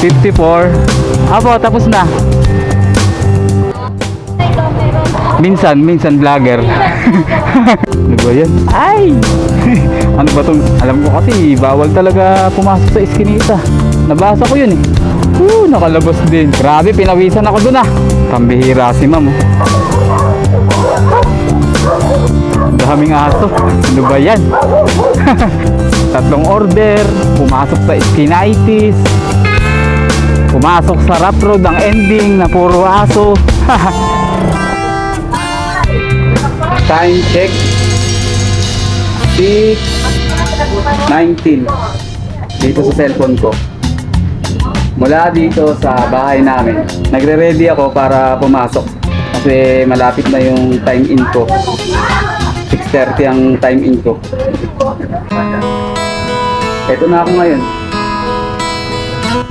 54. Apo, tapos na. Minsan vlogger. Ano ba yan? Ay! Ano ba tong? Alam ko kasi bawal talaga pumasok sa iskinita. Nabasa ko yun eh. Nakalabas din. Grabe, pinawisan ako dun ah. Pambihira si ma'am. Daming aso. Ano ba yan? Tatlong order. Pumasok sa skinitis. Pumasok sa rough road ang ending na puro aso. Time check 6:19 dito sa cellphone ko. Mula dito sa bahay namin, nagre-ready ako para pumasok kasi malapit na yung time in ko. 6:30 ang time in ko. Ito na ako ngayon,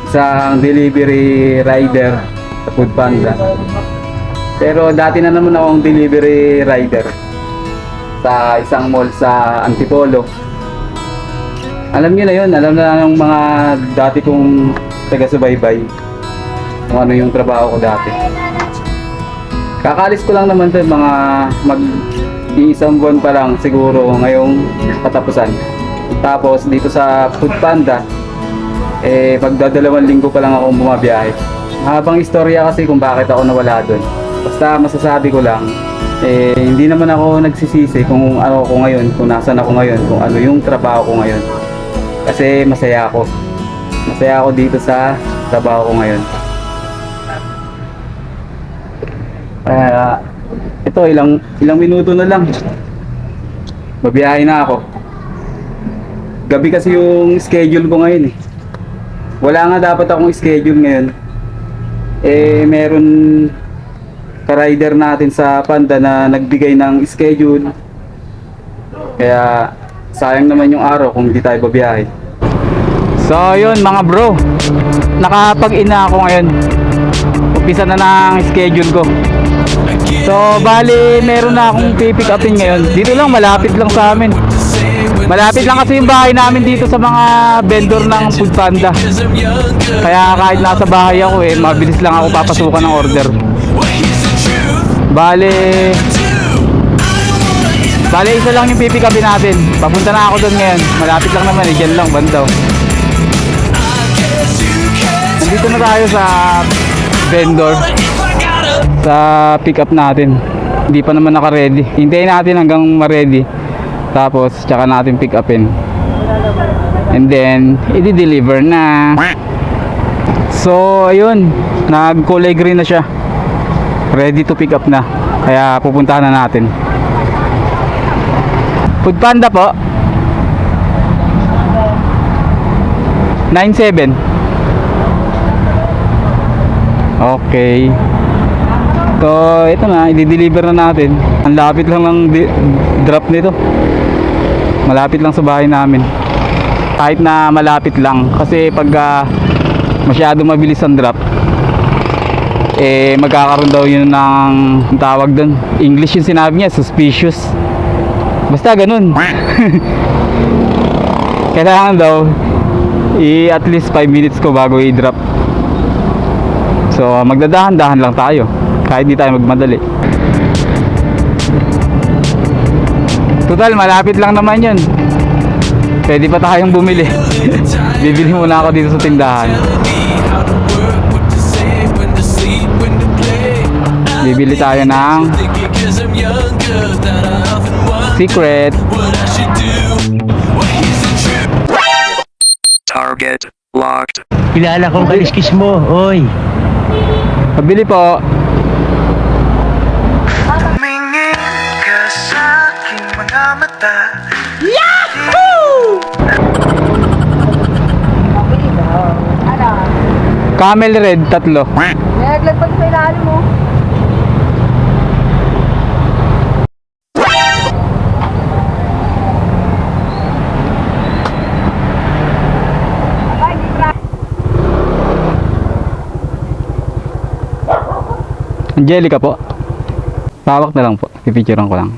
isang delivery rider sa Foodpanda. Pero dati na naman akong delivery rider sa isang mall sa Antipolo. Alam niyo na yun, alam na ng mga dati kong taga-subaybay kung ano yung trabaho ko dati. Kakalis ko lang naman ito, mga mag-iisang buwan pa lang siguro ngayong katapusan. Tapos dito sa Foodpanda, pagdadalawang linggo pa lang akong bumabiyahe. Habang istorya kasi kung bakit ako nawala doon. Basta masasabi ko lang, hindi naman ako nagsisisi kung ano ako ngayon, kung nasan ako ngayon, kung ano yung trabaho ko ngayon. Kasi masaya ako. Masaya ako dito sa trabaho ko ngayon. Ito, ilang minuto na lang. Mabiyahe na ako. Gabi kasi yung schedule ko ngayon eh. Wala nga dapat akong schedule ngayon. Meron ka-rider natin sa Panda na nagbigay ng schedule. Kaya sayang naman yung araw kung hindi tayo babiyahe. So yun mga bro, nakapag-ina ako ngayon. Umpisa na ng schedule ko. So bali meron na akong pipick upin ngayon. Dito lang, malapit lang sa amin. Malapit lang kasi yung bahay namin dito sa mga vendor ng Foodpanda. Kaya kahit nasa bahay ako mabilis lang ako papasukan ng order. Bale, isa lang yung pipick upin natin. Papunta na ako doon ngayon. Malapit lang naman dyan lang, bandaw. Nandito na tayo sa vendor, sa pick up natin. Hindi pa naman naka-ready. Hintayin natin hanggang ma-ready. Tapos, tsaka natin pick upin. And then, i-deliver na. So, ayun. Nag-kulay green na siya. Ready to pick up na. Kaya pupuntahan na natin. Foodpanda po. 97. Okay. So, ito na, i-deliver na natin. Ang lapit lang ng drop nito. Malapit lang sa bahay namin. Kahit na malapit lang. Kasi pag masyado mabilis ang drop, magkakaroon daw yun ng tawag doon. English yung sinabi niya, suspicious. Basta ganun. Kailangan daw at least 5 minutes ko bago i-drop. So magdadahan-dahan lang tayo kahit di tayo magmadali. Total malapit lang naman yun. Pwede pa tayong bumili. Bibili muna ako dito sa tindahan. Bibili tayo ng secret. Target locked. Kilala kong kaliskis mo, oy. Pabili po. Tumingin ka sa aking mga mata. Yahoo! Camel red, 3. Naglagpag sa ilalim mo. Angelica po. Pawak na lang po. Pipicturean ko lang.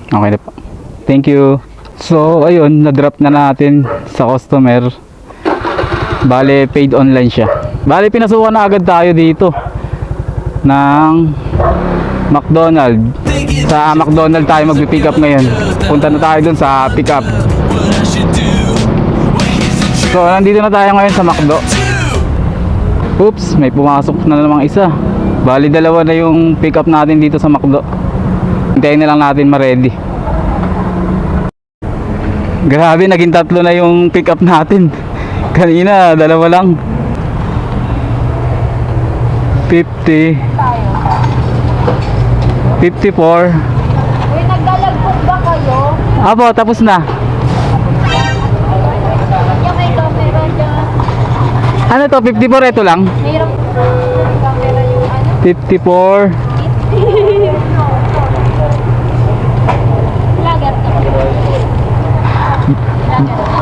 Okay na po. Thank you. So, ayun, na-drop na natin sa customer. Bale, paid online siya. Bale, pinasukan na agad tayo dito ng McDonald. Sa McDonald tayo magpipick up ngayon. Punta na tayo dun sa pick up. So, nandito na tayo ngayon sa McDo. Oops, may pumasok na namang isa. Bali, dalawa na yung pick up natin dito sa McDo. Hintayin na lang natin ma-ready. Grabe, naging 3 na yung pick up natin. Kanina, 2 lang. 50 54. Uy, nagdalagbog ba kayo? Apo, tapos na. Yung may camera dyan. Ano to, 54? Ito lang. Mayroong camera yung ano? 54. Vlogger ka.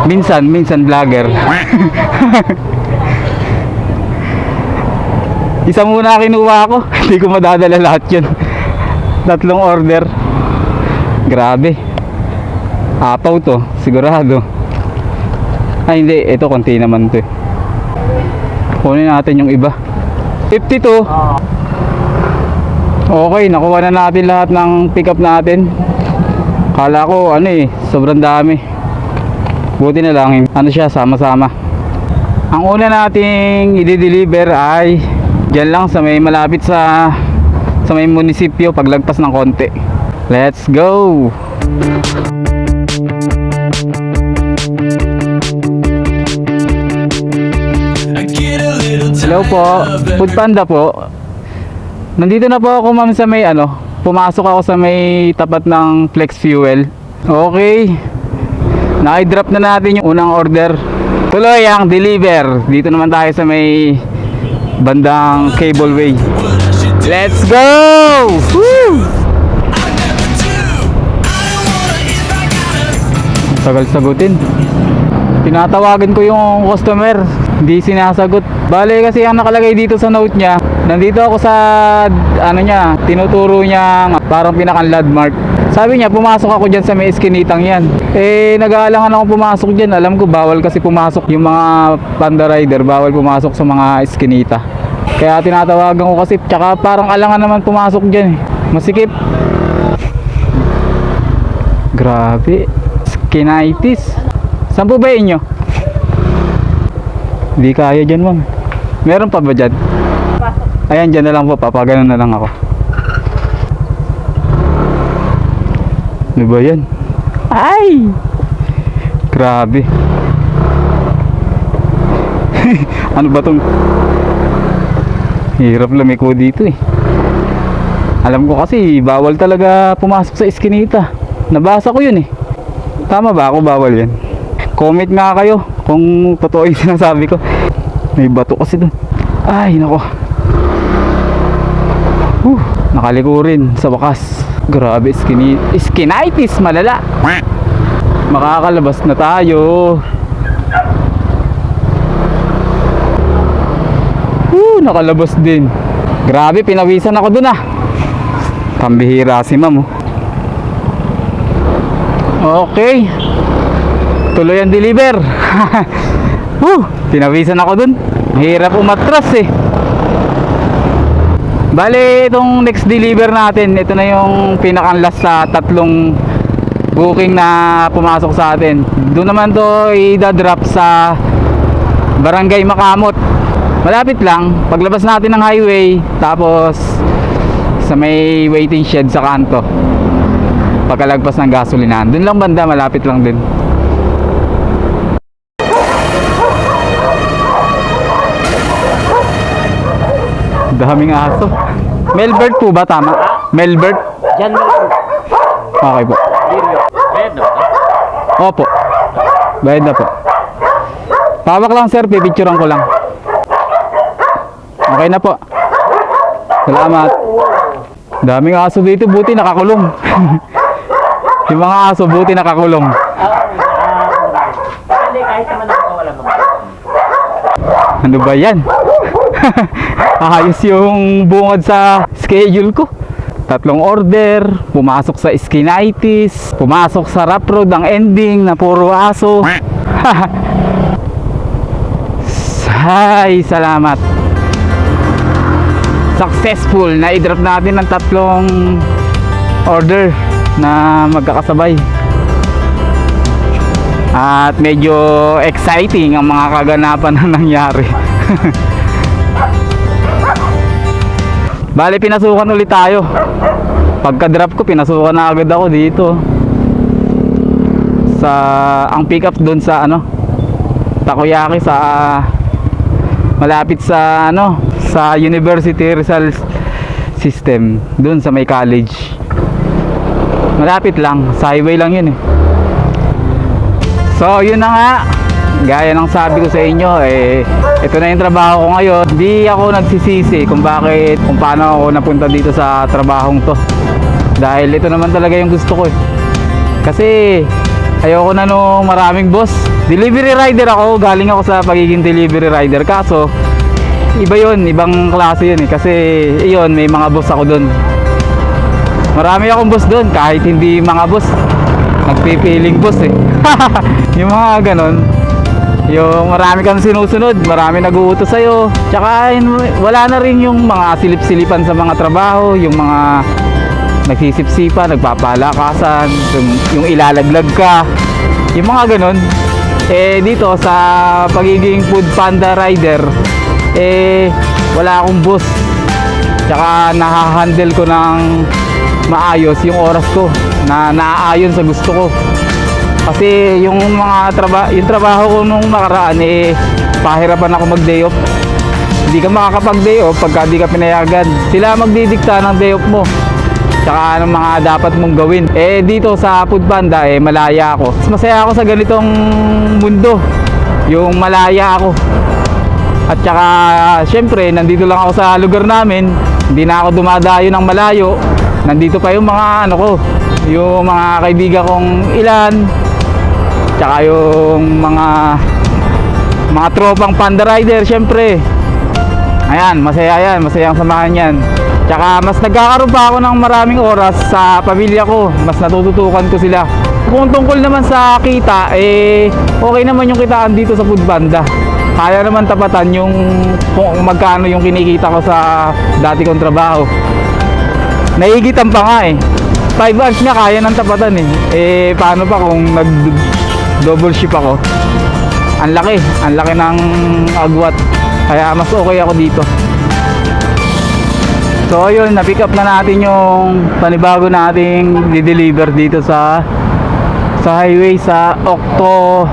Minsan vlogger. Isa muna kinuha ko. Hindi ko madadala lahat yun. 3 order. Grabe. Apaw to, sigurado. Ay hindi, ito konti naman to. Kunin natin yung iba. 52. Okay, nakuha na natin lahat ng pick up natin. Kala ko ano sobrang dami. Buti na lang, ano siya, sama-sama. Ang una nating i-deliver ay diyan lang sa may malapit sa may munisipyo, paglagpas ng konti. Let's go! Hello po, Food Panda po. Nandito na po ako ma'am sa may pumasok ako sa may tapat ng Flex Fuel. Okay, na-drop na natin yung unang order. Tuloy ang deliver. Dito naman tayo sa may bandang cableway. Let's go! Woo! Tagal sagutin. Tinatawagan ko yung customer, hindi sinasagot. Bale kasi ang nakalagay dito sa note niya, nandito ako sa niya, tinuturo niya parang pinakang landmark. Sabi niya pumasok ako diyan sa may eskinitang yan. Nag-aalangan ako pumasok diyan. Alam ko bawal kasi pumasok yung mga panda rider, bawal pumasok sa mga eskinita. Kaya tinatawagan ko kasi, tsaka parang alangan naman pumasok diyan Masikip. Grabe. Skinitis. Saan po ba inyo? Hindi kaya dyan ma'am. Meron pa ba dyan? Ayan, dyan na lang po. Papaganon na lang ako. Ano ba yan? Ay! Grabe. Ano ba tong? Hirap lumiko dito Alam ko kasi bawal talaga pumasok sa eskinita. Nabasa ko yun Tama ba ako? Bawal yan. Comment nga kayo kung totoo yung sinasabi ko. May bato kasi doon. Ay nako. Nakaliko rin sa wakas. Grabe, skinitis malala. Makakalabas na tayo. Nakalabas din. Grabe, pinawisan ako dun Pambihira si ma'am Okay, tuloy ang deliver. Pinawisan ako dun. Mahirap umatras Bale, itong next deliver natin, ito na yung pinakang last sa 3 booking na pumasok sa atin. Doon naman to i-drop sa Barangay Makamot. Malapit lang, paglabas natin ng highway, tapos sa may waiting shed sa kanto. Pagkalagpas ng gasolinahan, dun lang banda, malapit lang din. Daming aso. Melbert po ba tama? Melbert? Diyan Melbert. Okay po. Bayad na ba? Opo. Bayad na po. Pawak lang sir, pipicturean ko lang. Okay na po. Salamat. Daming aso dito, buti nakakulong. Yung mga aso, buti nakakulong. Hindi, kahit naman nakawala mo. Ano ba yan? Ayos yung bungad sa schedule ko. 3 order, pumasok sa skinitis, pumasok sa rough road ang ending na puro aso. Ay, salamat. Successful na i-drop natin ng 3 order na magkakasabay. At medyo exciting ang mga kaganapan na nangyari. Bale, pinasukan ulit tayo. Pagka-drop ko, pinasukan na agad ako dito. Ang pick up doon sa Takoyaki, sa malapit sa sa University Rizal System, doon sa may college. Malapit lang, sa highway lang yun eh. So yun na nga, gaya ng sabi ko sa inyo, ito na yung trabaho ko ngayon. Di ako nagsisisi kung paano ako napunta dito sa trabahong to, dahil ito naman talaga yung gusto ko eh. Kasi ayoko na nung maraming boss. Delivery rider ako, galing ako sa pagiging delivery rider. Kaso iba yun, ibang klase yun eh. Kasi iyon, may mga boss ako dun. Marami akong boss dun, kahit hindi mga boss, nagpipiling boss eh. Yung mga ganon, yung marami kang sinusunod, marami nag-uutos sa'yo. Tsaka wala na rin yung mga silip-silipan sa mga trabaho, yung mga nagsisip-sipa, nagpapalakasan, yung ilalaglag ka, yung mga ganon. Dito sa pagiging food panda rider, wala akong boss. Tsaka nahahandle ko ng maayos yung oras ko, na naaayon sa gusto ko. Kasi yung trabaho ko nung nakaraan, pahirapan ako mag day off. Hindi ka makakapag day off pagka di ka pinayagan. Sila magdidikta ng day off mo, tsaka ng mga dapat mong gawin. Dito sa Food Panda, malaya ako. Mas masaya ako sa ganitong mundo, yung malaya ako. At tsaka syempre, nandito lang ako sa lugar namin, hindi na ako dumadayo ng malayo. Nandito pa yung mga yung mga kaibigan kong ilan, tsaka yung mga tropang panda rider. Syempre, ayan, masaya yan, masayang samahan yan. Tsaka mas nagkakaroon pa ako ng maraming oras sa pamilya ko, mas natututukan ko sila. Kung tungkol naman sa kita, okay naman yung kitaan dito sa Food Panda. Kaya naman tapatan yung kung magkano yung kinikita ko sa dati kong trabaho. Naigitan pa nga 5 hours nga kaya ng tapatan paano pa kung nag-double shift ako? Ang laki ng agwat. Kaya mas okay ako dito. So yun, na-pick up na natin yung panibago nating di-deliver dito sa highway sa Okto.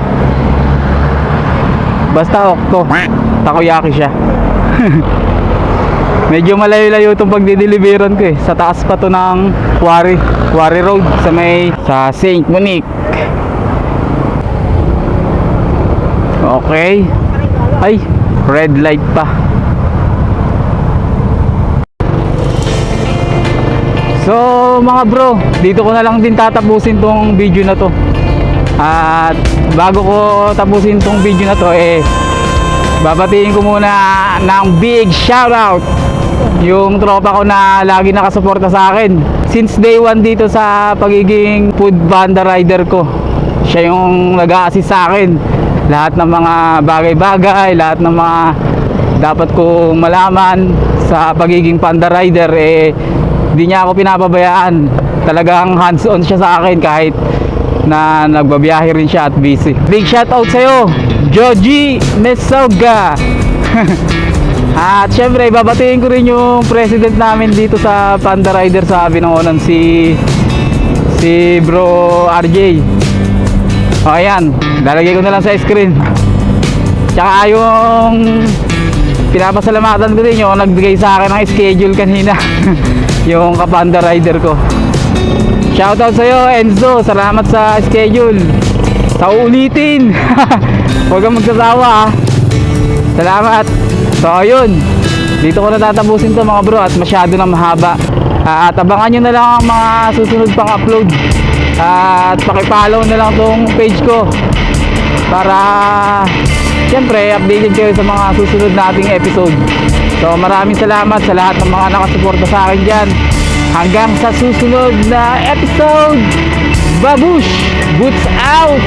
Basta Okto, Takoyaki siya. Medyo malayo-layo itong pagdideliveran ko sa taas pa to ng Quarry Road sa Saint Monique. Okay. Ay, red light pa. So mga bro, dito ko na lang din tatapusin tong video na to. At bago ko tapusin tong video na to, babatiin ko muna ng big shoutout yung tropa ko na lagi nakasuporta sa akin since day 1 dito sa pagiging food panda rider ko. Siya yung nag-a-assist sa akin, lahat ng mga bagay-bagay, lahat ng mga dapat ko malaman sa pagiging panda rider, di niya ako pinapabayaan. Talagang hands on siya sa akin kahit na nagbabiyahe rin siya at busy. Big shoutout sa'yo, Joji Mesoga. At syempre, babatiin ko rin yung president namin dito sa Panda Rider sa Binangonan, si Bro RJ. O ayan, lalagay ko na lang sa screen. Tsaka yung pinapasalamatan ko din yung nagbigay sa akin ng schedule kanina. Yung kapanda rider ko. Shoutout sa'yo, Enzo, salamat sa schedule. Sa uulitin. Huwag kang magsasawa Salamat. So ayun, dito ko na tatapusin to mga bro, at masyado na mahaba. At abangan nyo na lang ang mga susunod pang upload. At pakipollow na lang tong page ko para siyempre updated kayo sa mga susunod nating episode. So maraming salamat sa lahat ng mga nakasuporta sa akin dyan. Hanggang sa susunod na episode. Babush! Boots out!